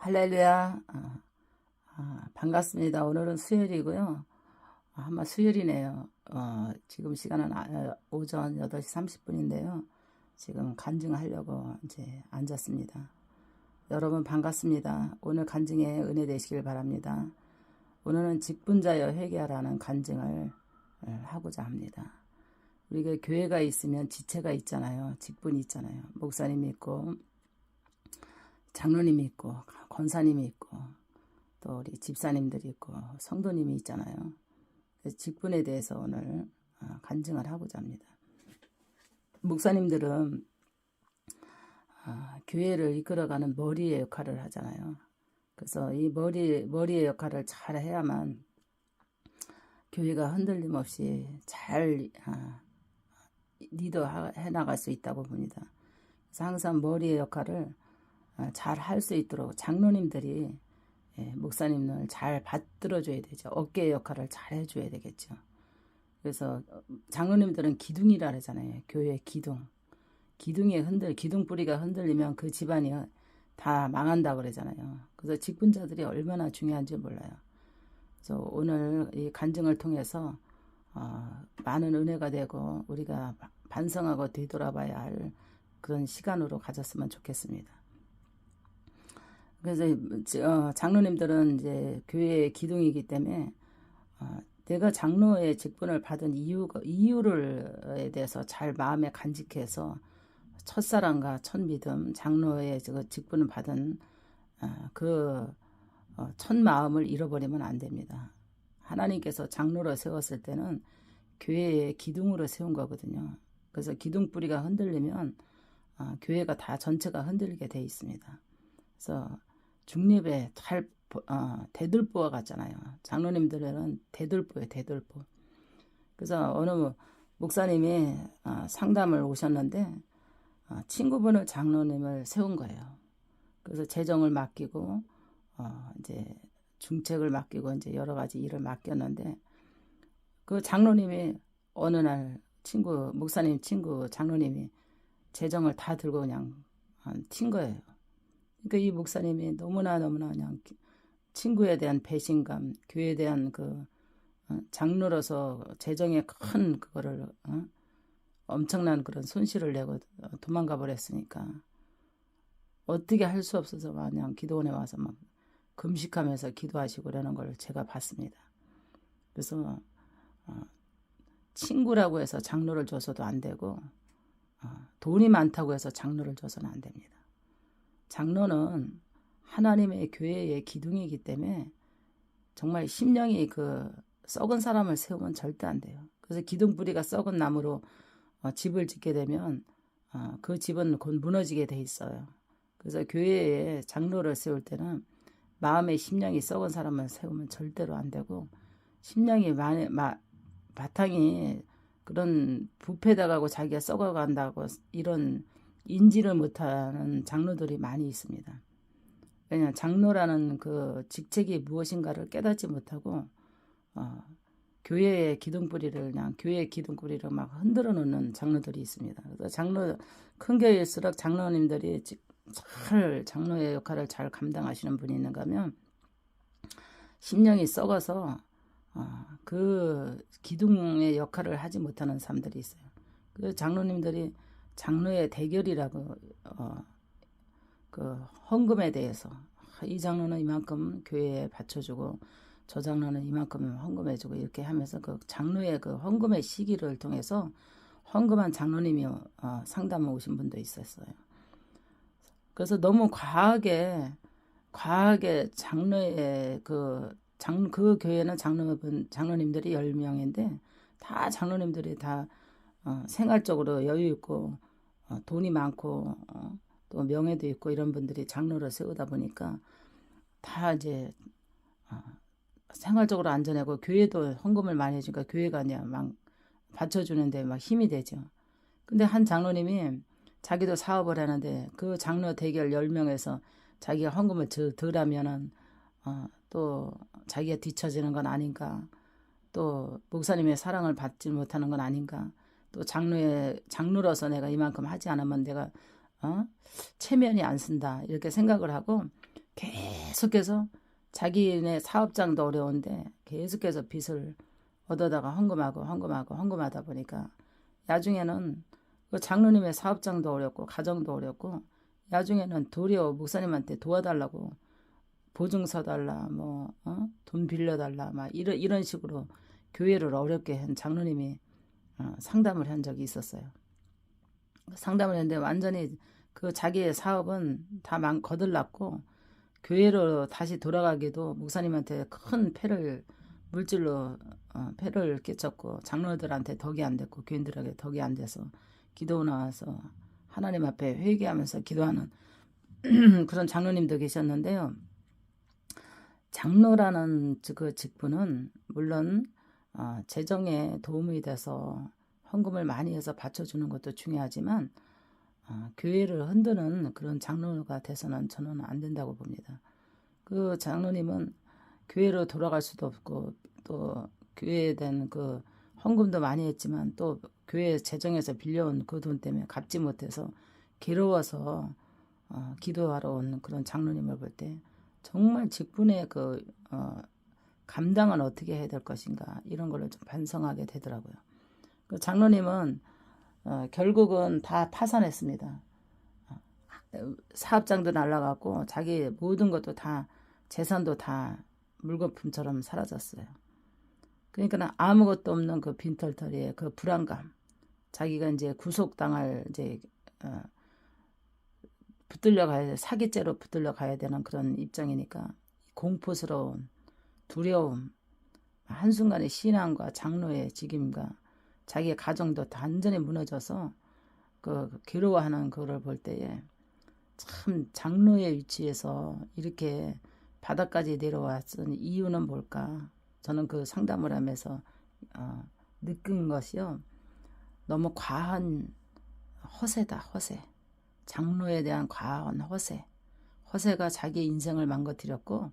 할렐루야. 반갑습니다. 오늘은 수요일이고요. 아마 수요일이네요. 지금 시간은 오전 8시 30분인데요. 지금 간증하려고 이제 앉았습니다. 여러분 반갑습니다. 오늘 간증에 은혜 되시길 바랍니다. 오늘은 직분자여 회개하라는 간증을 하고자 합니다. 우리가 교회가 있으면 지체가 있잖아요. 직분이 있잖아요. 목사님이 있고 장로님이 있고 권사님이 있고 또 우리 집사님들이 있고 성도님이 있잖아요. 그래서 직분에 대해서 오늘 간증을 하고자 합니다. 목사님들은 교회를 이끌어가는 머리의 역할을 하잖아요. 그래서 이 머리의 역할을 잘 해야만 교회가 흔들림 없이 잘 리더해 나갈 수 있다고 봅니다. 그래서 항상 머리의 역할을 잘 할 수 있도록 장로님들이 목사님을 잘 받들어줘야 되죠. 어깨의 역할을 잘 해줘야 되겠죠. 그래서 장로님들은 기둥이라 그러잖아요. 교회의 기둥. 기둥 뿌리가 흔들리면 그 집안이 다 망한다고 그러잖아요. 그래서 직분자들이 얼마나 중요한지 몰라요. 그래서 오늘 이 간증을 통해서 많은 은혜가 되고 우리가 반성하고 되돌아봐야 할 그런 시간으로 가졌으면 좋겠습니다. 그래서 장로님들은 이제 교회의 기둥이기 때문에 내가 장로의 직분을 받은 이유에 대해서 잘 마음에 간직해서 첫사랑과 첫믿음, 장로의 직분을 받은 첫 마음을 잃어버리면 안 됩니다. 하나님께서 장로로 세웠을 때는 교회의 기둥으로 세운 거거든요. 그래서 기둥 뿌리가 흔들리면 교회가 다 전체가 흔들리게 돼 있습니다. 그래서 중립에 대들보와 같잖아요. 장로님들은 대들보예요, 대들보. 그래서 어느 목사님이 상담을 오셨는데 친구분을 장로님을 세운 거예요. 그래서 재정을 맡기고 이제 중책을 맡기고 이제 여러 가지 일을 맡겼는데 그 장로님이 어느 날 목사님 친구 장로님이 재정을 다 들고 그냥 튄 거예요. 그러니까 이 목사님이 너무나 그냥 친구에 대한 배신감, 교회에 대한 장로로서 재정에 큰 그거를 엄청난 그런 손실을 내고 도망가 버렸으니까 어떻게 할 수 없어서 그냥 기도원에 와서 막 금식하면서 기도하시고 그러는 걸 제가 봤습니다. 그래서 친구라고 해서 장로를 줘서도 안 되고 돈이 많다고 해서 장로를 줘서는 안 됩니다. 장로는 하나님의 교회의 기둥이기 때문에 정말 심령이 썩은 사람을 세우면 절대 안 돼요. 그래서 기둥 뿌리가 썩은 나무로 집을 짓게 되면 그 집은 곧 무너지게 돼 있어요. 그래서 교회에 장로를 세울 때는 마음의 심령이 썩은 사람을 세우면 절대로 안 되고 심령이 바탕이 그런 부패당하고 자기가 썩어간다고 이런 인지를 못하는 장로들이 많이 있습니다. 왜냐하면 장로라는 그 직책이 무엇인가를 깨닫지 못하고 교회의 기둥뿌리를 막 흔들어 놓는 장로들이 있습니다. 그래서 큰 교회일수록 장로님들이 장로의 역할을 잘 감당하시는 분이 있는가 하면 심령이 썩어서 그 기둥의 역할을 하지 못하는 사람들이 있어요. 그 장로님들이 장로의 대결이라고 그 헌금에 대해서 이 장로는 이만큼 교회에 바쳐주고 저 장로는 이만큼 헌금해주고 이렇게 하면서 그 장로의 그 헌금의 시기를 통해서 헌금한 장로님이 상담을 오신 분도 있었어요. 그래서 너무 과하게 장로의 그 교회는 장로님들이 10명인데 다 장로님들이 다 생활적으로 여유 있고 돈이 많고 또 명예도 있고 이런 분들이 장로를 세우다 보니까 다 이제 생활적으로 안전하고 교회도 헌금을 많이 해주니까 교회가 그냥 막 받쳐주는데 막 힘이 되죠. 근데 한 장로님이 자기도 사업을 하는데 그 장로 대결 10명에서 자기가 헌금을 덜 하면은 또 자기가 뒤처지는 건 아닌가, 또 목사님의 사랑을 받지 못하는 건 아닌가, 또 장로로서 내가 이만큼 하지 않으면 내가 체면이 안 쓴다 이렇게 생각을 하고 계속해서 자기네 사업장도 어려운데 계속해서 빚을 얻어다가 헌금하다 보니까 야중에는 그 장로님의 사업장도 어렵고 가정도 어렵고 야중에는 도리어 목사님한테 도와달라고 보증서 달라 돈 빌려달라 막 이런 식으로 교회를 어렵게 한 장로님이 상담을 한 적이 있었어요. 상담을 했는데 완전히 그 자기의 사업은 다 거들났고 교회로 다시 돌아가기도 목사님한테 큰 물질로 폐를 끼쳤고 장로들한테 덕이 안 됐고 교인들에게 덕이 안 돼서 기도 나와서 하나님 앞에 회개하면서 기도하는 그런 장로님도 계셨는데요. 장로라는 그 직분은 물론 재정에 도움이 돼서 헌금을 많이 해서 바쳐주는 것도 중요하지만 교회를 흔드는 그런 장로가 돼서는 저는 안 된다고 봅니다. 그 장로님은 교회로 돌아갈 수도 없고 또 교회에 대한 그 헌금도 많이 했지만 또 교회 재정에서 빌려온 그 돈 때문에 갚지 못해서 괴로워서 기도하러 온 그런 장로님을 볼 때 정말 직분의 그 감당은 어떻게 해야 될 것인가 이런 걸로 좀 반성하게 되더라고요. 그 장로님은 결국은 다 파산했습니다. 사업장도 날라갔고 자기 모든 것도 다 재산도 다 물거품처럼 사라졌어요. 그러니까 아무것도 없는 그 빈털터리의 그 불안감, 자기가 이제 구속당할 이제 사기죄로 붙들려 가야 되는 그런 입장이니까 공포스러운 두려움, 한순간의 신앙과 장로의 직임과 자기의 가정도 완전히 무너져서 그 괴로워하는 그거를 볼 때에 참 장로의 위치에서 이렇게 바닥까지 내려왔던 이유는 뭘까? 저는 그 상담을 하면서 느낀 것이요. 너무 과한 허세다, 허세. 장로에 대한 과한 허세. 허세가 자기 인생을 망가뜨렸고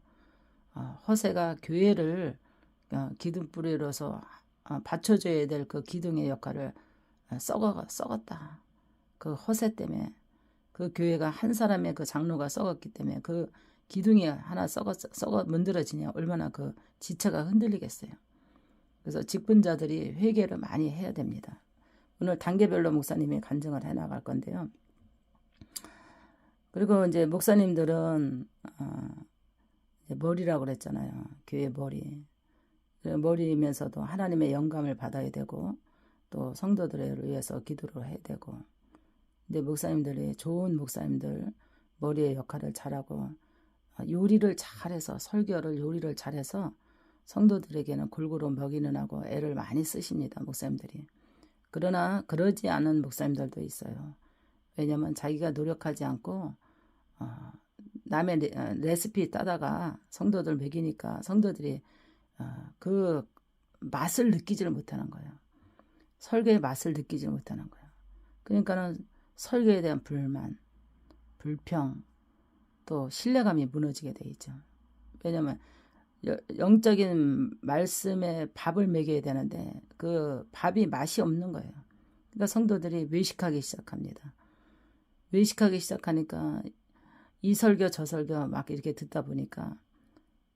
허세가 교회를 기둥뿌리로서 받쳐줘야 될 그 기둥의 역할을 썩었다. 그 허세 때문에 그 교회가 한 사람의 그 장로가 썩었기 때문에 그 기둥이 하나 썩어 문드러지냐 얼마나 그 지체가 흔들리겠어요. 그래서 직분자들이 회개를 많이 해야 됩니다. 오늘 단계별로 목사님이 간증을 해나갈 건데요. 그리고 이제 목사님들은 머리라고 그랬잖아요. 교회 머리. 머리이면서도 하나님의 영감을 받아야 되고 또 성도들을 위해서 기도를 해야 되고 근데 목사님들이 좋은 목사님들 머리의 역할을 잘하고 요리를 잘해서 설교를 요리를 잘해서 성도들에게는 골고루 먹이는 하고 애를 많이 쓰십니다. 목사님들이. 그러나 그러지 않은 목사님들도 있어요. 왜냐하면 자기가 노력하지 않고 남의 레시피 따다가 성도들 먹이니까 성도들이 그 맛을 느끼지를 못하는 거예요. 설교의 맛을 느끼지 못하는 거예요. 그러니까는 설교에 대한 불만, 불평, 또 신뢰감이 무너지게 돼 있죠. 왜냐하면 영적인 말씀에 밥을 먹여야 되는데 그 밥이 맛이 없는 거예요. 그러니까 성도들이 외식하기 시작합니다. 외식하기 시작하니까 이 설교 저 설교 막 이렇게 듣다 보니까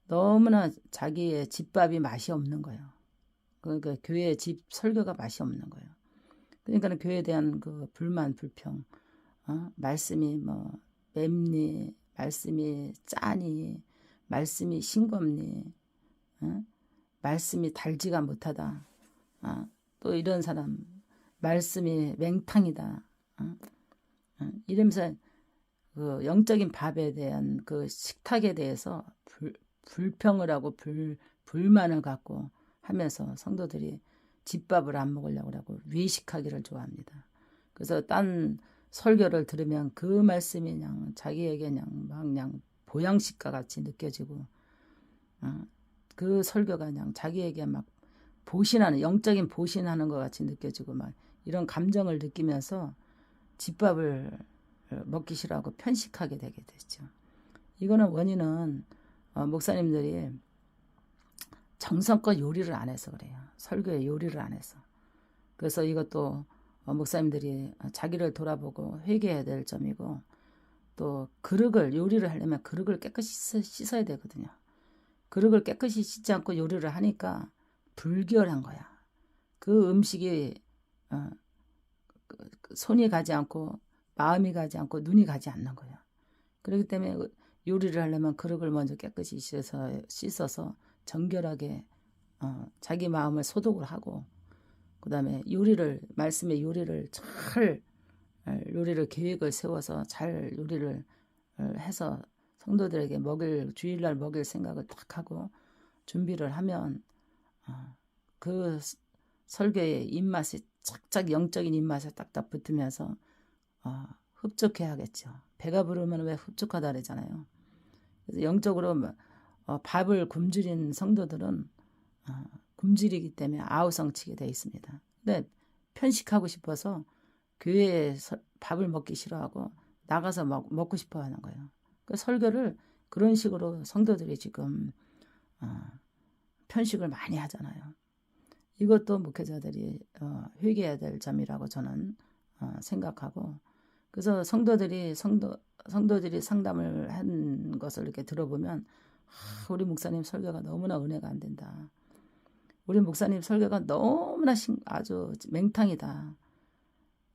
너무나 자기의 집밥이 맛이 없는 거예요. 그러니까 교회의 집 설교가 맛이 없는 거예요. 그러니까 교회에 대한 그 불만, 불평, 말씀이 뭐 맵니, 말씀이 짜니, 말씀이 싱겁니, 말씀이 달지가 못하다. 또 이런 사람, 말씀이 맹탕이다. 이러면서 그 영적인 밥에 대한 그 식탁에 대해서 불평을 하고 불만을 갖고 하면서 성도들이 집밥을 안 먹으려고 하고 외식하기를 좋아합니다. 그래서 딴 설교를 들으면 그 말씀이 그냥 자기에게 그냥 보양식과 같이 느껴지고 그 설교가 그냥 자기에게 막 영적인 보신하는 것 같이 느껴지고 막 이런 감정을 느끼면서 집밥을 먹기 싫어하고 편식하게 되게 되죠. 이거는 원인은 목사님들이 정성껏 요리를 안 해서 그래요. 설교에 요리를 안 해서. 그래서 이것도 목사님들이 자기를 돌아보고 회개해야 될 점이고 또 그릇을 요리를 하려면 그릇을 깨끗이 씻어야 되거든요. 그릇을 깨끗이 씻지 않고 요리를 하니까 불결한 거야. 그 음식이 손이 가지 않고 마음이 가지 않고 눈이 가지 않는 거야. 그렇기 때문에 요리를 하려면 그릇을 먼저 깨끗이 씻어서 정결하게 자기 마음을 소독을 하고, 그 다음에 말씀의 요리를 잘 요리를 계획을 세워서 잘 요리를 해서 성도들에게 주일날 먹일 생각을 딱 하고 준비를 하면 그 설교의 입맛이 착착 영적인 입맛에 딱딱 붙으면서 흡족해 하겠죠. 배가 부르면 왜 흡족하다 그러잖아요. 그래서 영적으로 밥을 굶주린 성도들은 굶주리기 때문에 아우성치게 되어 있습니다. 근데 편식하고 싶어서 교회에 밥을 먹기 싫어하고 나가서 먹고 싶어 하는 거예요. 그 설교를 그런 식으로 성도들이 지금 편식을 많이 하잖아요. 이것도 목회자들이 회개해야 될 점이라고 저는 생각하고, 그래서 성도들이 상담을 한 것을 이렇게 들어보면 우리 목사님 설교가 너무나 은혜가 안 된다. 우리 목사님 설교가 너무나 아주 맹탕이다.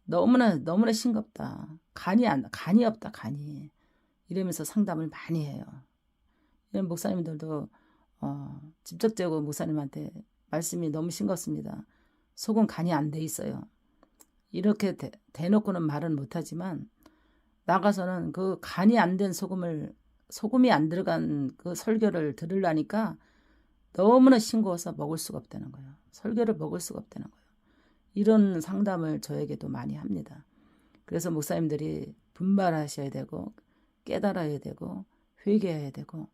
너무나 싱겁다. 간이 없다. 이러면서 상담을 많이 해요. 이런 목사님들도 직접적으로 목사님한테 말씀이 너무 싱겁습니다. 속은 간이 안 돼 있어요. 이렇게 대놓고는 말은 못하지만 나가서는 그 간이 안 된 소금이 안 들어간 그 설교를 들으려니까 너무나 싱거워서 먹을 수가 없다는 거예요. 설교를 먹을 수가 없다는 거예요. 이런 상담을 저에게도 많이 합니다. 그래서 목사님들이 분발하셔야 되고 깨달아야 되고 회개해야 되고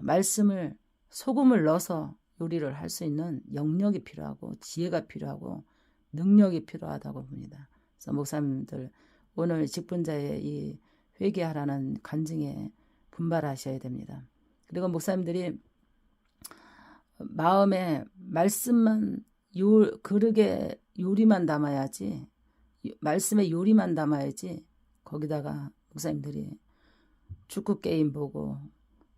말씀을 소금을 넣어서 요리를 할 수 있는 영역이 필요하고 지혜가 필요하고 능력이 필요하다고 봅니다. 그래서 목사님들 오늘 직분자의 이 회개하라는 간증에 분발하셔야 됩니다. 그리고 목사님들이 마음에 말씀만 그릇에 요리만 담아야지, 말씀에 요리만 담아야지, 거기다가 목사님들이 축구 게임 보고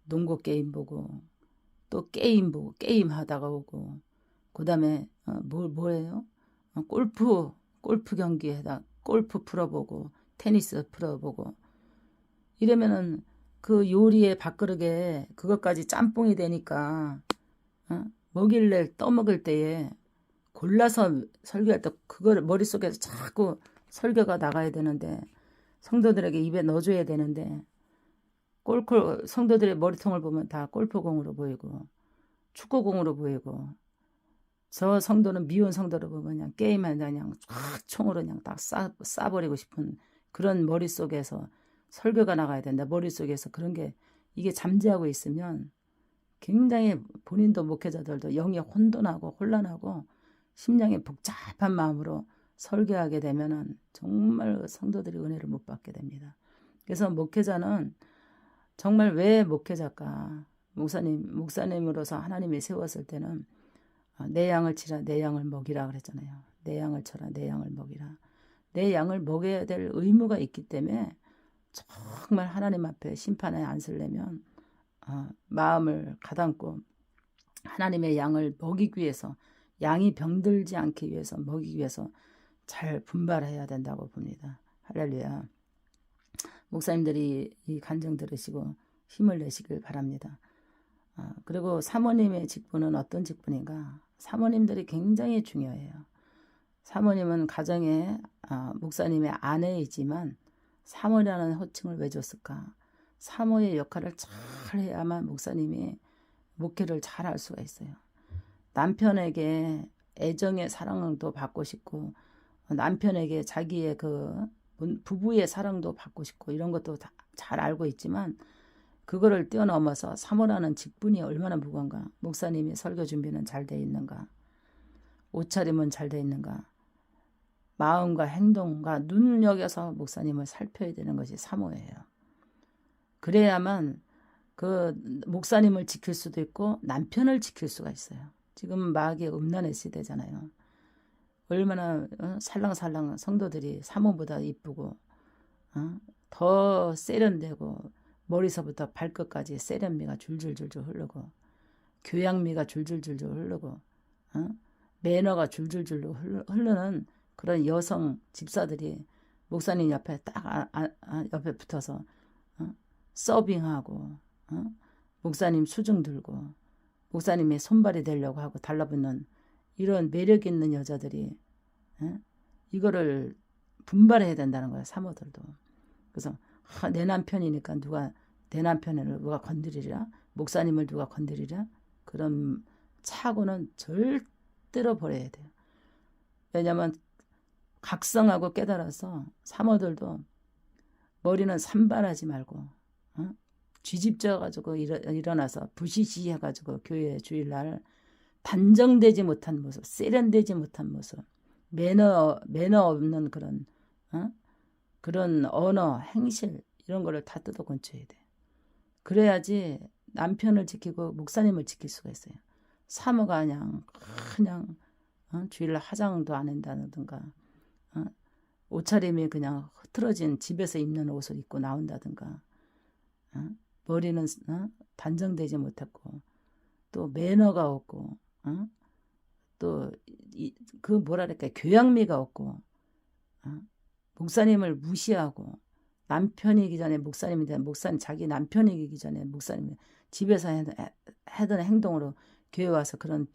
농구 게임 보고 또 게임 하다가 오고, 그 다음에 뭐예요? 골프 경기에다 골프 풀어보고 테니스 풀어보고 이러면은 그 요리의 밥그릇에 그것까지 짬뽕이 되니까 먹일래 떠먹을 때에 골라서 설교할 때 그걸 머릿속에서 자꾸 설교가 나가야 되는데, 성도들에게 입에 넣어줘야 되는데, 성도들의 머리통을 보면 다 골프공으로 보이고 축구공으로 보이고, 저 성도는 미운 성도를 보면 그냥 게임하다 그냥 총으로 그냥 딱 쏴버리고 싶은 그런 머릿속에서 설교가 나가야 된다. 머릿속에서 그런 게 이게 잠재하고 있으면 굉장히 본인도 목회자들도 영이 혼돈하고 혼란하고 심령이 복잡한 마음으로 설교하게 되면은 정말 성도들이 은혜를 못 받게 됩니다. 그래서 목회자는 정말 왜 목회자일까? 목사님으로서 하나님이 세웠을 때는 내 양을 치라, 내 양을 먹이라 그랬잖아요. 내 양을 쳐라, 내 양을 먹이라. 내 양을 먹여야 될 의무가 있기 때문에 정말 하나님 앞에 심판에 안 서려면 마음을 가다듬고 하나님의 양을 먹이기 위해서, 양이 병들지 않기 위해서, 먹이기 위해서 잘 분발해야 된다고 봅니다. 할렐루야. 목사님들이 이 간증 들으시고 힘을 내시길 바랍니다. 그리고 사모님의 직분은 어떤 직분인가? 사모님들이 굉장히 중요해요. 사모님은 가정의 목사님의 아내이지만 사모라는 호칭을 왜 줬을까? 사모의 역할을 잘 해야만 목사님이 목회를 잘 할 수가 있어요. 남편에게 애정의 사랑도 받고 싶고, 남편에게 자기의 그 부부의 사랑도 받고 싶고, 이런 것도 다 잘 알고 있지만 그거를 뛰어넘어서 사모라는 직분이 얼마나 무거운가. 목사님이 설교 준비는 잘 돼 있는가, 옷차림은 잘 돼 있는가, 마음과 행동과 눈여겨서 목사님을 살펴야 되는 것이 사모예요. 그래야만 그 목사님을 지킬 수도 있고 남편을 지킬 수가 있어요. 지금 마귀의 음란의 시대잖아요. 얼마나 살랑살랑 성도들이 사모보다 이쁘고 더 세련되고 머리서부터 발끝까지 세련미가 줄줄줄줄 흐르고 교양미가 줄줄줄줄 흐르고 어? 매너가 줄줄줄 흐르는 그런 여성 집사들이 목사님 옆에 딱 옆에 붙어서 서빙하고 목사님 수중 들고 목사님의 손발이 되려고 하고 달라붙는 이런 매력 있는 여자들이 이거를 분발해야 된다는 거예요. 사모들도. 그래서 내 남편이니까 내 남편을 누가 건드리랴? 목사님을 누가 건드리랴? 그런 착오는 절대로 버려야 돼요. 왜냐하면 각성하고 깨달아서 사모들도 머리는 산발하지 말고 쥐집져가지고 일어나서 부시시해가지고 교회 주일날 단정되지 못한 모습, 세련되지 못한 모습, 매너 없는 그런 언어, 행실 이런 거를 다 뜯어 건쳐야 돼. 그래야지 남편을 지키고 목사님을 지킬 수가 있어요. 사모가 그냥 주일날 화장도 안 한다든가 옷차림이 그냥 흐트러진 집에서 입는 옷을 입고 나온다든가 머리는 단정되지 못했고 또 매너가 없고 또 그 뭐랄까 교양미가 없고 목사님을 무시하고 남편이기 전에 목사님 자기 남편이기 전에 목사님 집에서 하던 행동으로 교회 와서 그런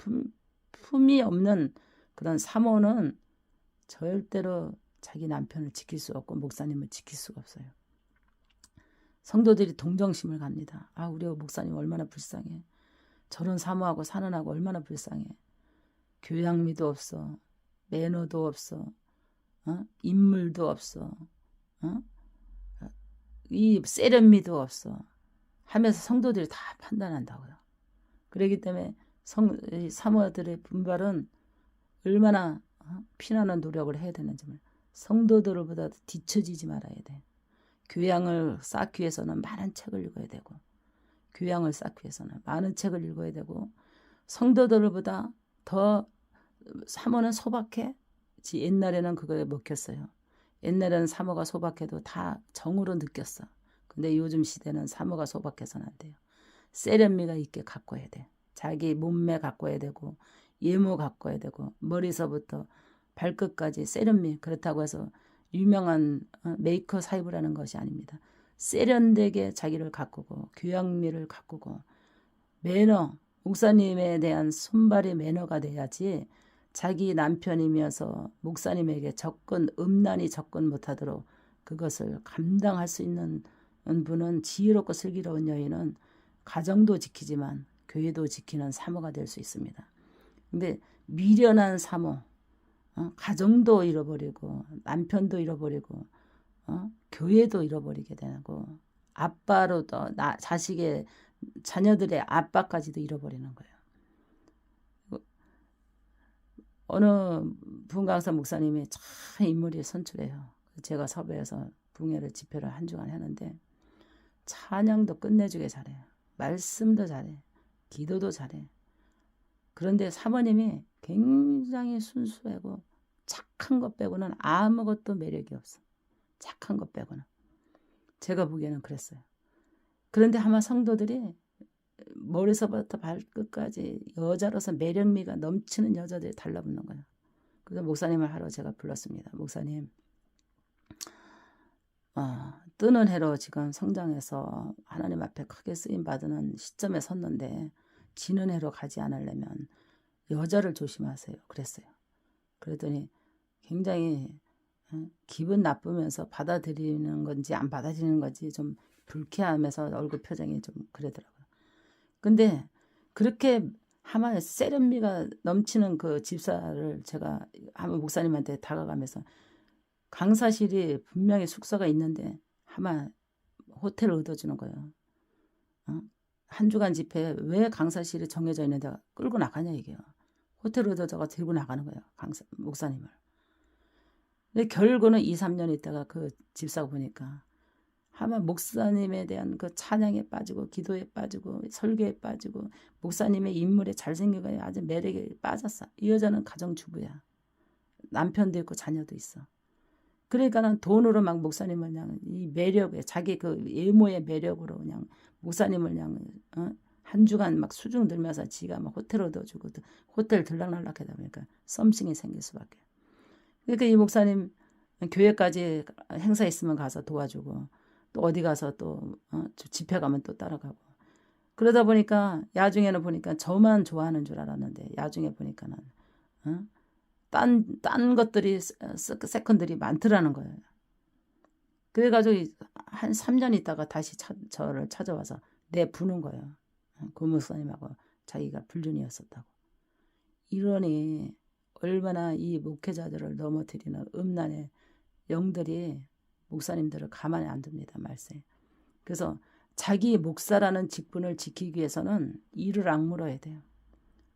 품이 없는 그런 사모는 절대로 자기 남편을 지킬 수 없고 목사님을 지킬 수가 없어요. 성도들이 동정심을 갑니다. 우리 목사님 얼마나 불쌍해. 저런 사모하고 사는하고 얼마나 불쌍해. 교양미도 없어. 매너도 없어. 인물도 없어. 이 세련미도 없어. 하면서 성도들이 다 판단한다고요. 그렇기 때문에 사모들의 분발은 얼마나 피나는 노력을 해야 되는지 성도들보다 뒤처지지 말아야 돼. 교양을 쌓기 위해서는 많은 책을 읽어야 되고 교양을 쌓기 위해서는 많은 책을 읽어야 되고 성도들보다 더 사모는 소박해. 옛날에는 그거에 먹혔어요. 옛날에는 사모가 소박해도 다 정으로 느꼈어. 근데 요즘 시대는 사모가 소박해서는 안 돼요. 세련미가 있게 가꿔야 돼. 자기 몸매 가꿔야 되고 예모 가꿔야 되고 머리서부터 발끝까지 세련미. 그렇다고 해서 유명한 메이커 사입을 하는 것이 아닙니다. 세련되게 자기를 가꾸고 교양미를 가꾸고 매너, 목사님에 대한 손발이 매너가 돼야지 자기 남편이면서 목사님에게 음란히 접근 못하도록 그것을 감당할 수 있는 분은 지혜롭고 슬기로운 여인은 가정도 지키지만 교회도 지키는 사모가 될 수 있습니다. 근데 미련한 사모, 가정도 잃어버리고 남편도 잃어버리고 교회도 잃어버리게 되고 아빠로도 자식의 자녀들의 아빠까지도 잃어버리는 거예요. 어느 부흥강사 목사님이 참 인물이 선출해요. 제가 섭외해서 부흥회를 집회를 한 주간 했는데 찬양도 끝내주게 잘해요. 말씀도 잘해. 기도도 잘해. 그런데 사모님이 굉장히 순수하고 착한 것 빼고는 아무것도 매력이 없어. 착한 것 빼고는. 제가 보기에는 그랬어요. 그런데 아마 성도들이 머리서부터 발끝까지 여자로서 매력미가 넘치는 여자들이 달라붙는 거예요. 그래서 목사님을 하러 제가 불렀습니다. 목사님, 뜨는 해로 지금 성장해서 하나님 앞에 크게 쓰임받는 시점에 섰는데 지는 해로 가지 않으려면 여자를 조심하세요. 그랬어요. 그랬더니 굉장히 기분 나쁘면서 받아들이는 건지 안 받아들이는 건지 좀 불쾌하면서 얼굴 표정이 좀 그러더라고요. 근데 그렇게 하마 세련미가 넘치는 그 집사를 제가 한번 목사님한테 다가가면서 강사실이 분명히 숙소가 있는데 하마 호텔을 얻어주는 거예요. 한 주간 집회에 왜 강사실이 정해져 있는데 끌고 나가냐 이게요. 호텔을 얻어줘가 들고 나가는 거예요. 목사님을. 근데 결국은 2, 3년 있다가 그 집사가 보니까 아마 목사님에 대한 그 찬양에 빠지고 기도에 빠지고 설교에 빠지고 목사님의 인물에 잘생기고 아주 매력에 빠졌어. 이 여자는 가정주부야. 남편도 있고 자녀도 있어. 그러니까는 돈으로 막 목사님을 그냥 이 매력에 자기 그 외모의 매력으로 그냥 목사님을 그냥 한 주간 막 수중 들면서 지가 막 호텔 얻어주고 호텔 들락날락 하다 보니까 썸씽이 생길 수밖에. 그러니까 이 목사님 교회까지 행사 있으면 가서 도와주고 또 어디 가서 또 집회 가면 또 따라가고 그러다 보니까 야중에는 보니까 저만 좋아하는 줄 알았는데 야중에 보니까는 딴 것들이 세컨들이 많더라는 거예요. 그래가지고 한 3년 있다가 다시 저를 찾아와서 내부는 거예요. 고목사님하고 자기가 불륜이었었다고. 이러니 얼마나 이 목회자들을 넘어뜨리는 음란의 영들이 목사님들을 가만히 안 둡니다. 말세. 그래서 자기 목사라는 직분을 지키기 위해서는 이를 악물어야 돼요.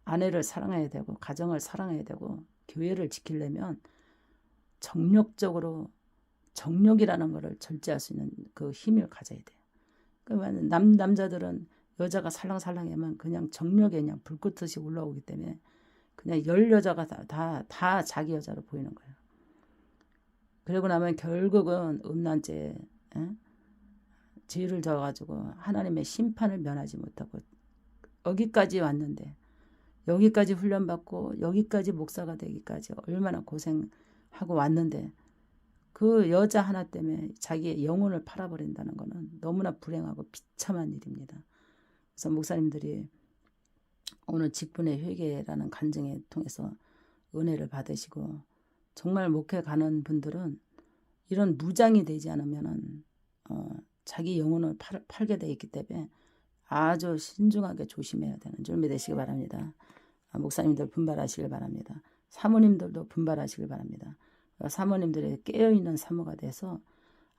아내를 사랑해야 되고 가정을 사랑해야 되고 교회를 지키려면 정력적으로 정력이라는 것을 절제할 수 있는 그 힘을 가져야 돼요. 그러면 남자들은 여자가 살랑살랑하면 그냥 정력에 그냥 불꽃듯이 올라오기 때문에 그냥 열 여자가 다 자기 여자로 보이는 거예요. 그러고 나면 결국은 음란죄 죄를 져가지고 하나님의 심판을 면하지 못하고 여기까지 왔는데 여기까지 훈련받고 여기까지 목사가 되기까지 얼마나 고생하고 왔는데 그 여자 하나 때문에 자기의 영혼을 팔아버린다는 것은 너무나 불행하고 비참한 일입니다. 그래서 목사님들이 오늘 직분의 회개라는 간증을 통해서 은혜를 받으시고 정말 목회 가는 분들은 이런 무장이 되지 않으면은 자기 영혼을 팔게 돼 있기 때문에 아주 신중하게 조심해야 되는 줄 믿으시기 바랍니다. 목사님들 분발하시길 바랍니다. 사모님들도 분발하시길 바랍니다. 사모님들이 깨어있는 사모가 돼서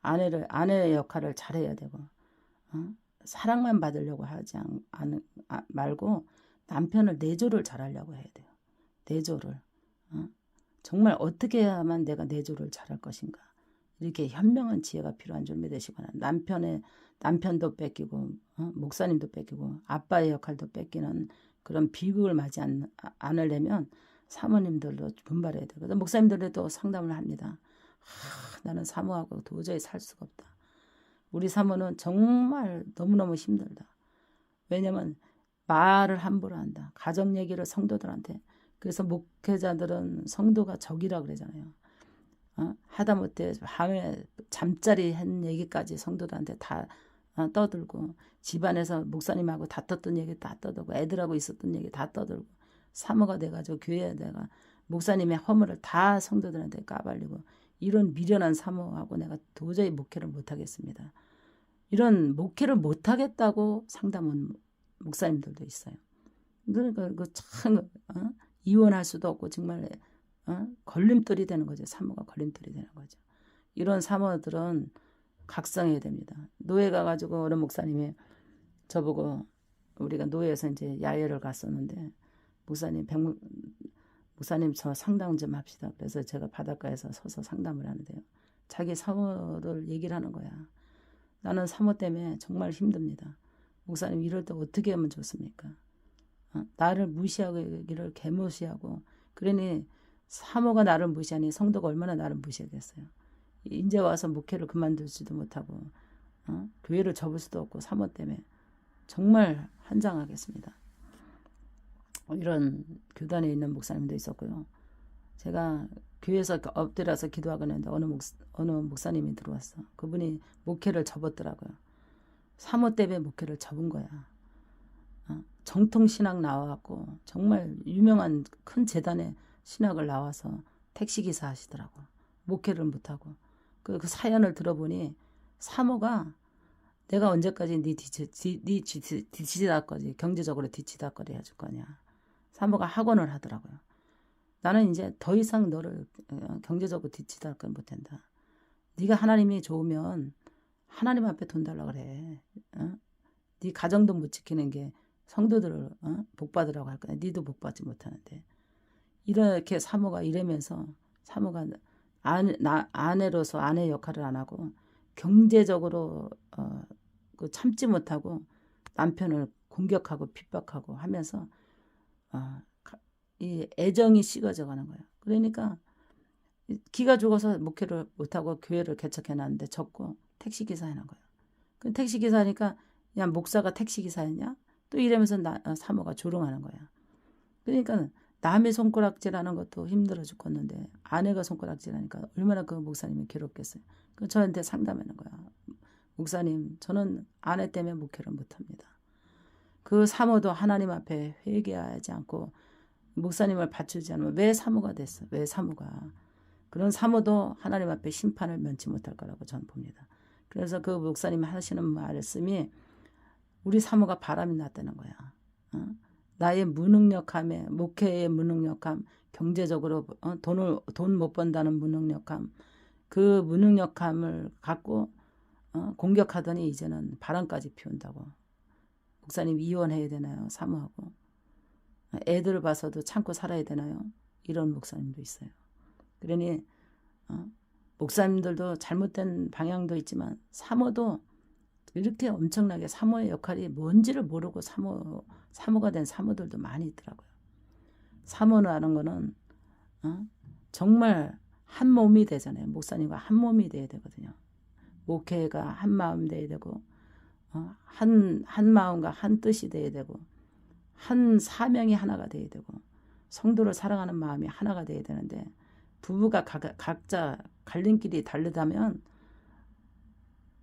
아내의 역할을 잘해야 되고 사랑만 받으려고 하지 말고 남편을 내조를 잘하려고 해야 돼요. 내조를 정말 어떻게 해야만 내가 내조를 잘할 것인가 이렇게 현명한 지혜가 필요한 줄 믿으시거나 남편도 뺏기고 목사님도 뺏기고 아빠의 역할도 뺏기는 그런 비극을 맞지 않으려면 사모님들도 분발해야 돼요. 그래서 목사님들도 상담을 합니다. 나는 사모하고 도저히 살 수가 없다. 우리 사모는 정말 너무너무 힘들다. 왜냐면 말을 함부로 한다. 가정 얘기를 성도들한테. 그래서 목회자들은 성도가 적이라 그러잖아요. 하다못해 밤에 잠자리 한 얘기까지 성도들한테 다 떠들고 집안에서 목사님하고 다 떴던 얘기 다 떠들고 애들하고 있었던 얘기 다 떠들고 사모가 돼가지고 교회에 내가 목사님의 허물을 다 성도들한테 까발리고 이런 미련한 사모하고 내가 도저히 목회를 못하겠습니다. 이런 목회를 못하겠다고 상담은 목사님들도 있어요. 그러니까 참 이혼할 수도 없고 정말 걸림돌이 되는 거죠. 사모가 걸림돌이 되는 거죠. 이런 사모들은 각성해야 됩니다. 노예 가가지고 어느 목사님이 저보고 우리가 노예에서 이제 야외를 갔었는데 목사님 저 상담 좀 합시다. 그래서 제가 바닷가에서 서서 상담을 하는데요. 자기 사모를 얘기를 하는 거야. 나는 사모 때문에 정말 힘듭니다. 목사님 이럴 때 어떻게 하면 좋습니까? 나를 무시하기를 개무시하고 그러니 사모가 나를 무시하니 성도가 얼마나 나를 무시하겠어요. 이제 와서 목회를 그만두지도 못하고 교회를 접을 수도 없고 사모 때문에 정말 한장하겠습니다. 이런 교단에 있는 목사님도 있었고요. 제가 교회에서 엎드려서 기도하고 있는데 어느 목사님이 들어왔어. 그분이 목회를 접었더라고요. 사모 때문에 목회를 접은 거야. 정통신학 나와갖고 정말 유명한 큰 재단에 신학을 나와서 택시기사 하시더라고. 목회를 못하고. 그 사연을 들어보니 사모가 내가 언제까지 네 뒤치다거리 경제적으로 뒤치다거리 해줄 거냐. 사모가 학원을 하더라고요. 나는 이제 더 이상 너를 경제적으로 뒤치다거리 못한다. 네가 하나님이 좋으면 하나님 앞에 돈 달라 그래. 네 가정도 못 지키는 게 성도들을 복 받으라고 할 거야. 네도 복 받지 못하는데. 이렇게 사모가 이러면서 사모가 아내로서 아내 역할을 안 하고 경제적으로 참지 못하고 남편을 공격하고 핍박하고 하면서 이 애정이 식어져 가는 거예요. 그러니까 기가 죽어서 목회를 못하고 교회를 개척해놨는데 접고 택시기사 해놓은 거예요. 그 택시기사니까 야 목사가 택시기사였냐? 또 이러면서 사모가 조롱하는 거야. 그러니까 남의 손가락질하는 것도 힘들어 죽겠는데 아내가 손가락질하니까 얼마나 그 목사님이 괴롭겠어요. 그 저한테 상담하는 거야. 목사님, 저는 아내 때문에 목회를 못합니다. 그 사모도 하나님 앞에 회개하지 않고 목사님을 받치지 않으면 왜 사모가 됐어? 왜 사모가? 그런 사모도 하나님 앞에 심판을 면치 못할 거라고 저는 봅니다. 그래서 그 목사님 하시는 말씀이 우리 사모가 바람이 났다는 거야. 나의 무능력함에, 목회의 무능력함, 경제적으로 돈 못 번다는 무능력함, 그 무능력함을 갖고 공격하더니 이제는 바람까지 피운다고. 목사님 이혼해야 되나요? 사모하고. 애들을 봐서도 참고 살아야 되나요? 이런 목사님도 있어요. 그러니 목사님들도 잘못된 방향도 있지만 사모도 이렇게 엄청나게 사모의 역할이 뭔지를 모르고 사모가 된 사모들도 많이 있더라고요. 사모라는 거는 정말 한 몸이 되잖아요. 목사님과 한 몸이 돼야 되거든요. 목회가 한 마음 돼야 되고 한 마음과 한 뜻이 돼야 되고 한 사명이 하나가 돼야 되고 성도를 사랑하는 마음이 하나가 돼야 되는데 부부가 각자 갈림길이 다르다면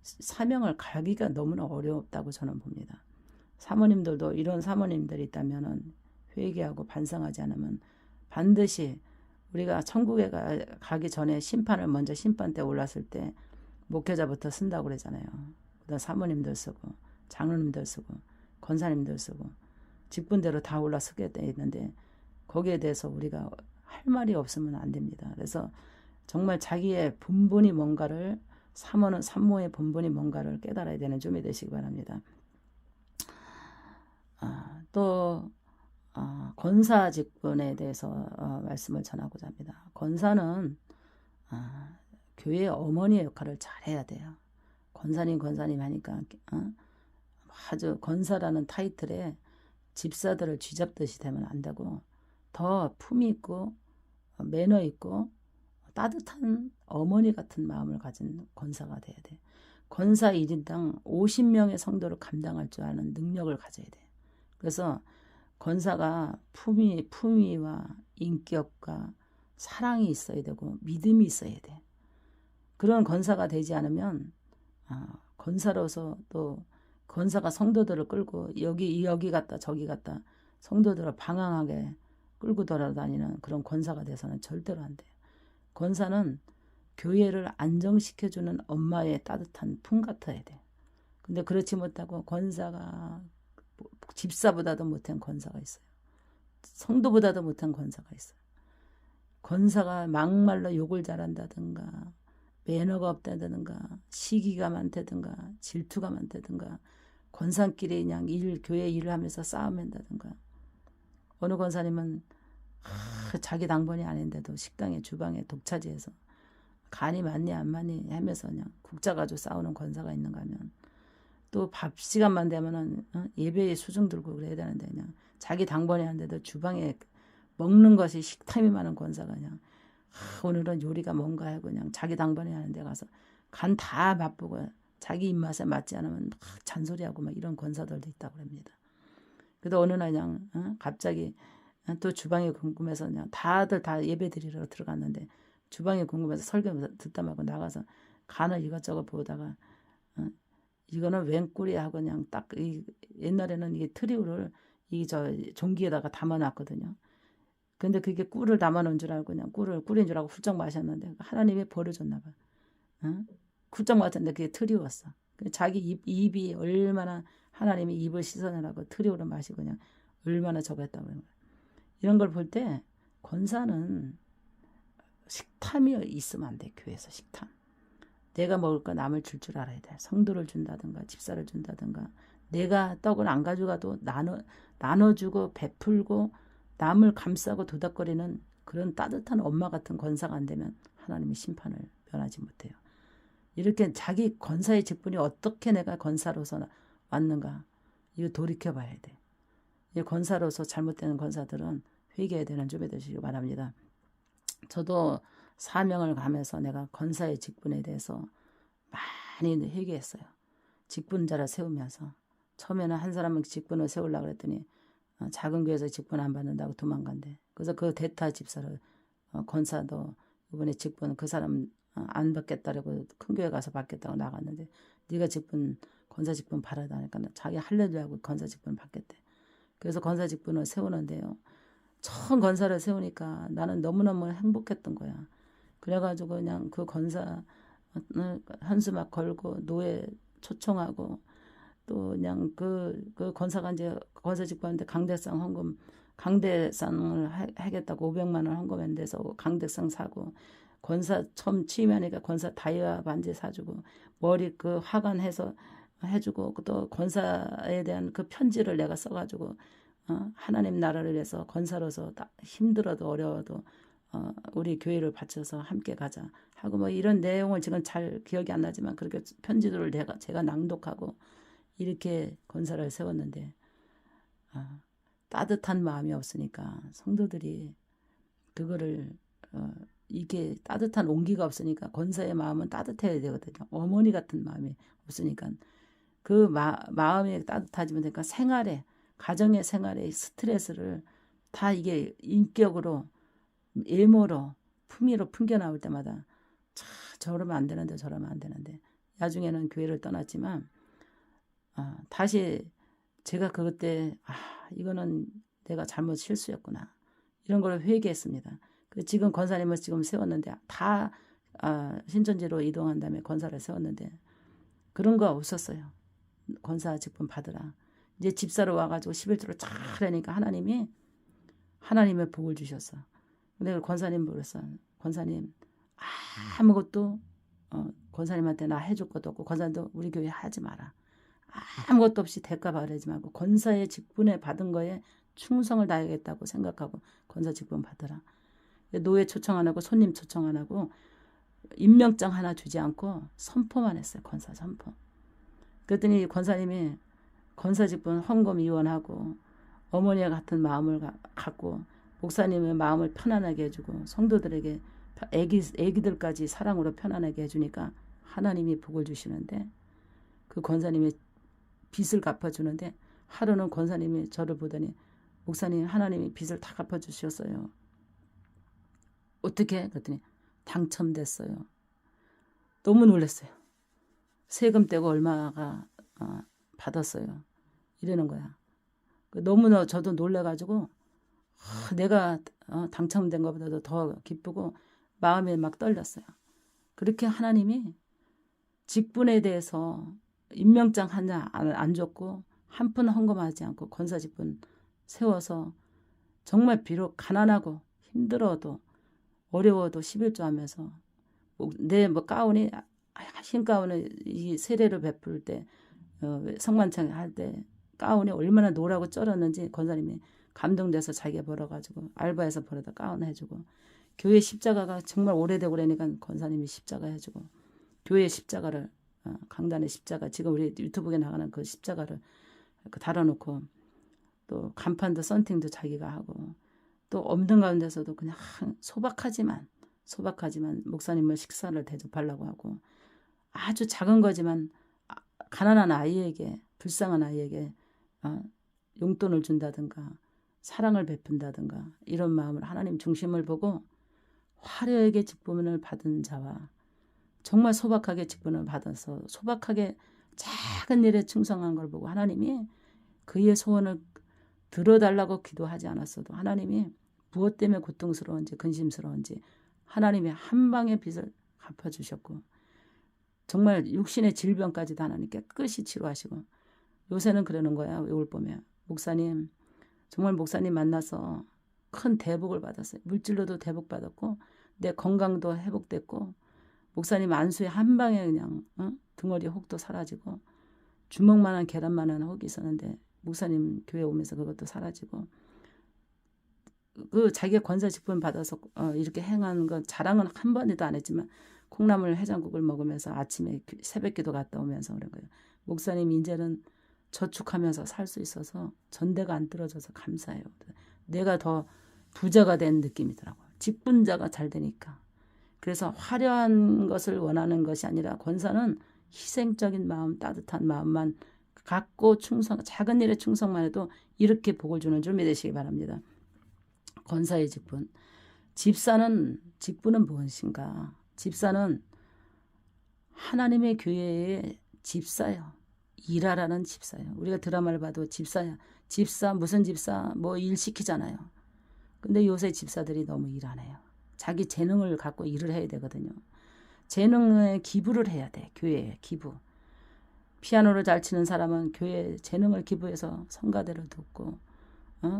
사명을 가기가 너무나 어렵다고 저는 봅니다. 사모님들도 이런 사모님들이 있다면 회개하고 반성하지 않으면 반드시 우리가 천국에 가기 전에 심판을 먼저 심판대 올랐을 때 목회자부터 쓴다고 그러잖아요. 그다음 사모님들 쓰고 장로님들 쓰고 권사님들 쓰고 직분대로 다 올라서게 돼 있는데 거기에 대해서 우리가 할 말이 없으면 안 됩니다. 그래서 정말 자기의 본분이 뭔가를 사모는 산모의 본분이 뭔가를 깨달아야 되는 줌이 되시기 바랍니다. 또 권사 직분에 대해서 말씀을 전하고자 합니다. 권사는 교회의 어머니의 역할을 잘해야 돼요. 권사님 하니까 아주 권사라는 타이틀에 집사들을 쥐잡듯이 되면 안 되고 더 품이 있고 매너 있고 따뜻한 어머니 같은 마음을 가진 권사가 돼야 돼. 권사 1인당 50명의 성도를 감당할 줄 아는 능력을 가져야 돼. 그래서 권사가 품위와 인격과 사랑이 있어야 되고 믿음이 있어야 돼. 그런 권사가 되지 않으면 권사로서 또 권사가 성도들을 끌고 여기 갔다 저기 갔다 성도들을 방황하게 끌고 돌아다니는 그런 권사가 돼서는 절대로 안 돼요. 권사는 교회를 안정시켜주는 엄마의 따뜻한 품 같아야 돼. 근데 그렇지 못하고 권사가 집사보다도 못한 권사가 있어요. 성도보다도 못한 권사가 있어요. 권사가 막말로 욕을 잘한다든가 매너가 없다든가 시기가 많다든가 질투가 많다든가 권사끼리 그냥 교회 일을 하면서 싸움한다든가 어느 권사님은 자기 당번이 아닌데도 식당에 주방에 독차지해서 간이 많니 안 많니 하면서 그냥 국자 가지고 싸우는 권사가 있는가 하면 또 밥 시간만 되면은 예배에 수중 들고 그래야 되는데 그냥 자기 당번이 아닌데도 주방에 먹는 것이 식탐이 많은 권사가 그냥 오늘은 요리가 뭔가 하고 그냥 자기 당번이 하는데 가서 간 다 맛보고 자기 입맛에 맞지 않으면 막 잔소리하고 막 이런 권사들도 있다고 합니다. 그래도 어느 날 그냥 갑자기 또 주방이 궁금해서 그냥 다들 다 예배 드리러 들어갔는데 주방이 궁금해서 설교 듣다 말고 나가서 간을 이것저것 보다가 이거는 웬 꿀이야 하고 그냥 딱 옛날에는 이 트리오를 종기에다가 담아놨거든요. 근데 그게 꿀을 담아놓은 줄 알고 그냥 꿀인 줄 알고 훌쩍 마셨는데 하나님이 버려줬나 봐. 훌쩍 마셨는데 그게 트리오였어. 자기 입이 얼마나 하나님이 입을 씻어내라고 트리오를 마시고 그냥 얼마나 저거 했다고 그러는 거야. 이런 걸 볼 때 권사는 식탐이 있으면 안 돼. 교회에서 식탐. 내가 먹을 거 남을 줄 알아야 돼. 성도를 준다든가 집사를 준다든가 내가 떡을 안 가져가도 나눠주고 베풀고 남을 감싸고 도닥거리는 그런 따뜻한 엄마 같은 권사가 안 되면 하나님의 심판을 면하지 못해요. 이렇게 자기 권사의 직분이 어떻게 내가 권사로서 왔는가 이거 돌이켜봐야 돼. 이 권사로서 잘못되는 권사들은 회개해야 되는 줌이 되시기 바랍니다. 저도 사명을 가면서 내가 권사의 직분에 대해서 많이 회개했어요. 직분자를 세우면서. 처음에는 한 사람은 직분을 세우려고 그랬더니 작은 교회에서 직분 안 받는다고 도망간대. 그래서 그 대타 집사를 권사도 이번에 직분 그 사람 안 받겠다라고 큰 교회 가서 받겠다고 나갔는데 네가 직분 권사 직분 받아다니까 자기 할렐루야하고 권사 직분 받겠대. 그래서 권사 직분을 세우는데요. 처음 권사를 세우니까 나는 너무너무 행복했던 거야. 그래가지고 그냥 그 권사 현수 막 걸고 노예 초청하고 또 그냥 그 권사가 이제 권사 직분한테 강대상 헌금 강대상을 하겠다고 500만 원 헌금한 데서 강대상 사고 권사 처음 취임하니까 권사 다이아 반지 사주고 머리 그 화관해서 해주고 또 권사에 대한 그 편지를 내가 써가지고 하나님 나라를 위해서 권사로서 힘들어도 어려워도 우리 교회를 바쳐서 함께 가자 하고 뭐 이런 내용을 지금 잘 기억이 안 나지만 그렇게 편지들을 제가 낭독하고 이렇게 권사를 세웠는데 따뜻한 마음이 없으니까 성도들이 그거를 이게 따뜻한 온기가 없으니까 권사의 마음은 따뜻해야 되거든요. 어머니 같은 마음이 없으니까 그 마음이 따뜻하지면 되니까 생활에 가정의 생활의 스트레스를 다 이게 인격으로 예모로 품위로 풍겨 나올 때마다 저러면 안 되는데 저러면 안 되는데 나중에는 교회를 떠났지만 다시 제가 그때 이거는 내가 잘못 실수였구나 이런 걸 회개했습니다. 지금 권사님을 지금 세웠는데 다 신천지로 이동한 다음에 권사를 세웠는데 그런 거 없었어요. 권사 직분 받으라. 이제 집사로 와가지고 11조를 잘 하니까 하나님의 복을 주셨어. 근데 권사님 물었어. 권사님 아무것도 권사님한테 나 해줄 것도 없고 권사님도 우리 교회 하지 마라. 아무것도 없이 대가 바라지 말고 권사의 직분에 받은 거에 충성을 다하겠다고 생각하고 권사 직분 받으라. 노예 초청 안 하고 손님 초청 안 하고 임명장 하나 주지 않고 선포만 했어요. 권사 선포. 그랬더니 권사님이 권사 직분 헌금 이원하고 어머니와 같은 마음을 갖고 목사님의 마음을 편안하게 해주고 성도들에게 애기들까지 사랑으로 편안하게 해주니까 하나님이 복을 주시는데 그 권사님이 빚을 갚아주는데 하루는 권사님이 저를 보더니 목사님 하나님이 빚을 다 갚아주셨어요. 어떻게? 그랬더니 당첨됐어요. 너무 놀랐어요. 세금 떼고 얼마가 받았어요. 이러는 거야. 너무나 저도 놀래가지고 내가 당첨된 것보다도 더 기쁘고 마음이 막 떨렸어요. 그렇게 하나님이 직분에 대해서 임명장 하나 안 줬고 한 푼 헌금하지 않고 권사 직분 세워서 정말 비록 가난하고 힘들어도 어려워도 11조 하면서 내 가운이 흰 가운을 이 세례를 베풀 때 성만찬 할 때 가운이 얼마나 노라고 쩔었는지 권사님이 감동돼서 자기가 벌어가지고 알바해서 벌어다 가운 해주고 교회 십자가가 정말 오래되고 그러니까 권사님이 십자가 해주고 교회 십자가를 강단의 십자가 지금 우리 유튜브에 나가는 그 십자가를 달아놓고 또 간판도 썬팅도 자기가 하고 또 없는 가운데서도 그냥 소박하지만 목사님을 식사를 대접하려고 하고 아주 작은 거지만 가난한 아이에게 불쌍한 아이에게 용돈을 준다든가 사랑을 베푼다든가 이런 마음을 하나님 중심을 보고 화려하게 직분을 받은 자와 정말 소박하게 직분을 받아서 소박하게 작은 일에 충성한 걸 보고 하나님이 그의 소원을 들어달라고 기도하지 않았어도 하나님이 무엇 때문에 고통스러운지 근심스러운지 하나님이 한 방의 빚을 갚아주셨고 정말 육신의 질병까지도 하나님 깨끗이 치료하시고 요새는 그러는 거야. 올 봄에 목사님 정말 목사님 만나서 큰 대복을 받았어요. 물질로도 대복 받았고 내 건강도 회복됐고 목사님 안수에 한 방에 그냥 등어리 혹도 사라지고 주먹만한 계란만한 혹이 있었는데 목사님 교회 오면서 그것도 사라지고 그 자기가 권사 직분 받아서 이렇게 행한 건 자랑은 한 번에도 안 했지만 콩나물 해장국을 먹으면서 아침에 새벽기도 갔다 오면서 그런 거예요. 목사님 이제는 저축하면서 살 수 있어서 전대가 안 떨어져서 감사해요. 내가 더 부자가 된 느낌이더라고요. 직분자가 잘 되니까. 그래서 화려한 것을 원하는 것이 아니라 권사는 희생적인 마음, 따뜻한 마음만 갖고 작은 일에 충성만 해도 이렇게 복을 주는 줄 믿으시기 바랍니다. 권사의 직분. 직분은 무엇인가? 집사는 하나님의 교회의 집사요. 일하라는 집사요. 우리가 드라마를 봐도 집사야. 집사, 무슨 집사, 뭐 일 시키잖아요. 근데 요새 집사들이 너무 일 안 해요. 자기 재능을 갖고 일을 해야 되거든요. 재능에 기부를 해야 돼. 교회에 기부. 피아노를 잘 치는 사람은 교회에 재능을 기부해서 성가대를 돕고,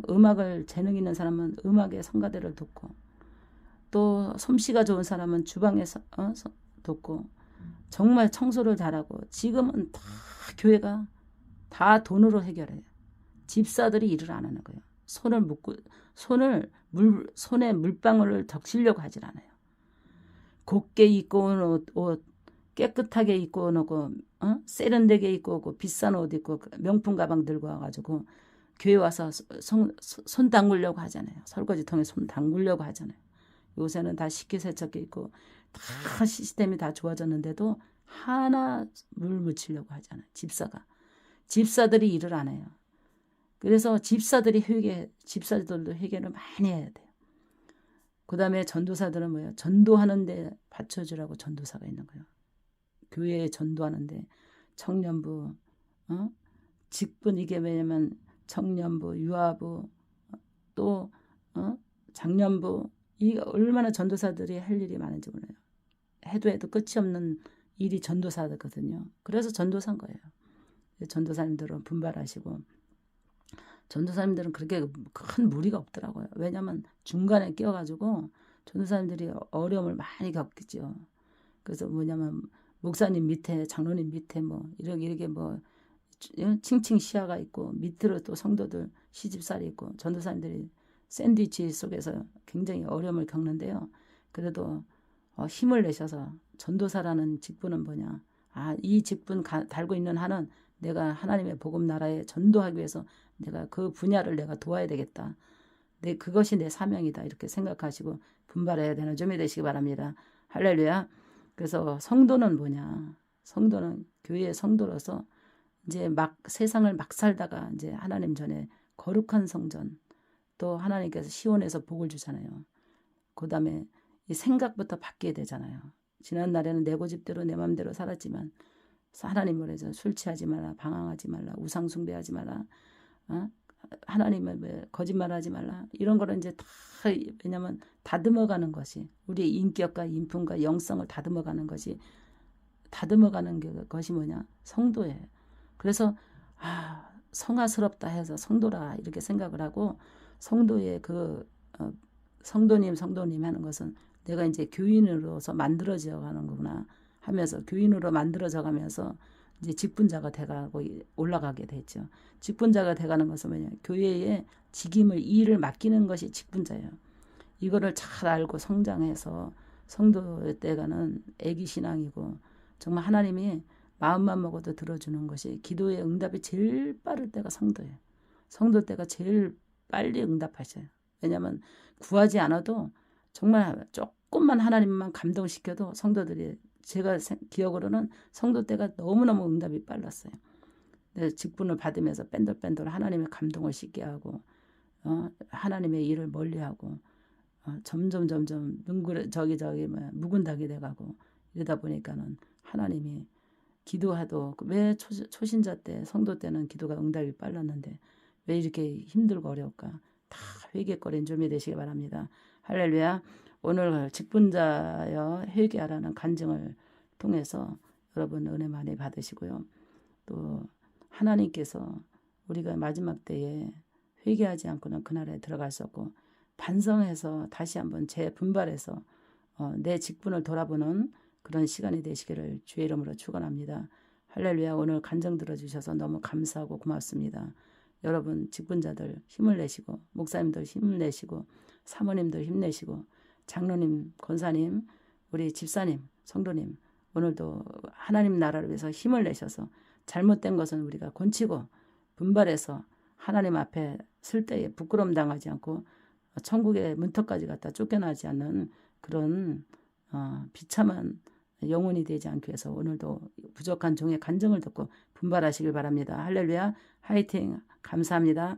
음악을 재능 있는 사람은 음악에 성가대를 돕고, 또 솜씨가 좋은 사람은 주방에서 돕고, 정말 청소를 잘하고. 지금은 다 교회가 다 돈으로 해결해요. 집사들이 일을 안 하는 거예요. 손에 물방울을 적시려고 하질 않아요. 곱게 입고 온 옷, 깨끗하게 입고 오고, 세련되게 입고 오고, 비싼 옷 입고, 명품 가방 들고 와가지고, 교회 와서 손 담그려고 하잖아요. 설거지통에 손 담그려고 하잖아요. 요새는 다 식기세척기 있고, 다 시스템이 다 좋아졌는데도 하나 물 묻히려고 하잖아요. 집사들이 일을 안 해요. 그래서 집사들도 회개를 많이 해야 돼요. 그 다음에 전도사들은 뭐예요? 전도하는데 받쳐주라고 전도사가 있는 거예요. 교회에 전도하는데 청년부, 직분, 이게 왜냐면 청년부, 유아부, 또 장년부, 이 얼마나 전도사들이 할 일이 많은지 몰라요. 해도 끝이 없는 일이 전도사거든요. 그래서 전도사인 거예요. 전도사님들은 분발하시고, 전도사님들은 그렇게 큰 무리가 없더라고요. 왜냐하면 중간에 끼어가지고 전도사님들이 어려움을 많이 겪겠죠. 그래서 뭐냐면 목사님 밑에, 장로님 밑에 뭐 이렇게 뭐 칭칭 시야가 있고, 밑으로 또 성도들 시집살이 있고, 전도사님들이 샌드위치 속에서 굉장히 어려움을 겪는데요. 그래도 힘을 내셔서, 전도사라는 직분은 뭐냐? 이 직분 달고 있는 한은 내가 하나님의 복음 나라에 전도하기 위해서 내가 그 분야를 내가 도와야 되겠다. 그것이 내 사명이다. 이렇게 생각하시고 분발해야 되는 점이 되시기 바랍니다. 할렐루야. 그래서 성도는 뭐냐? 성도는 교회의 성도로서 이제 세상을 막 살다가 이제 하나님 전에 거룩한 성전, 또 하나님께서 시온에서 복을 주잖아요. 그 다음에 이 생각부터 바뀌어야 되잖아요. 지난 날에는 내 고집대로 내 맘대로 살았지만 하나님을 해서 술 취하지 말라, 방황하지 말라, 우상 숭배하지 말라, 하나님을 거짓말하지 말라. 이런 거를 이제 다, 왜냐면 다듬어가는 것이, 우리의 인격과 인품과 영성을 다듬어가는 것이 뭐냐? 성도예요. 그래서 성화스럽다 해서 성도라 이렇게 생각을 하고, 성도의 성도님 하는 것은 내가 이제 교인으로서 만들어져 가는 거구나 하면서, 교인으로 만들어져 가면서 이제 직분자가 돼가고 올라가게 됐죠. 직분자가 돼가는 것은 뭐냐? 교회에 일을 맡기는 것이 직분자예요. 이거를 잘 알고 성장해서 성도 때가는 애기 신앙이고, 정말 하나님이 마음만 먹어도 들어주는 것이, 기도의 응답이 제일 빠를 때가 성도예요. 성도 때가 제일 빨리 응답하셔요. 왜냐하면 구하지 않아도 정말 조금만 하나님만 감동시켜도 성도들이, 제가 기억으로는 성도 때가 너무너무 응답이 빨랐어요. 직분을 받으면서 뺀돌뺀돌 하나님의 감동을 씻게 하고, 하나님의 일을 멀리하고, 점점 묵은 닭이 돼가고, 이러다 보니까는 하나님이 기도해도, 왜 초신자 때, 성도 때는 기도가 응답이 빨랐는데 왜 이렇게 힘들고 어려울까? 다 회개거리인 줄이 되시기 바랍니다. 할렐루야. 오늘 직분자여 회개하라는 간증을 통해서 여러분 은혜 많이 받으시고요. 또 하나님께서 우리가 마지막 때에 회개하지 않고는 그날에 들어갈 수 없고, 반성해서 다시 한번 재분발해서 내 직분을 돌아보는 그런 시간이 되시기를 주의 이름으로 축원합니다. 할렐루야. 오늘 간증 들어주셔서 너무 감사하고 고맙습니다. 여러분 직분자들 힘을 내시고, 목사님들 힘을 내시고, 사모님들 힘내시고, 장로님, 권사님, 우리 집사님, 성도님, 오늘도 하나님 나라를 위해서 힘을 내셔서 잘못된 것은 우리가 곤치고 분발해서 하나님 앞에 쓸 때에 부끄러움 당하지 않고 천국의 문턱까지 갔다 쫓겨나지 않는 그런 비참한 영혼이 되지 않기 위해서 오늘도 부족한 종의 간증을 듣고 분발하시길 바랍니다. 할렐루야, 화이팅. 감사합니다.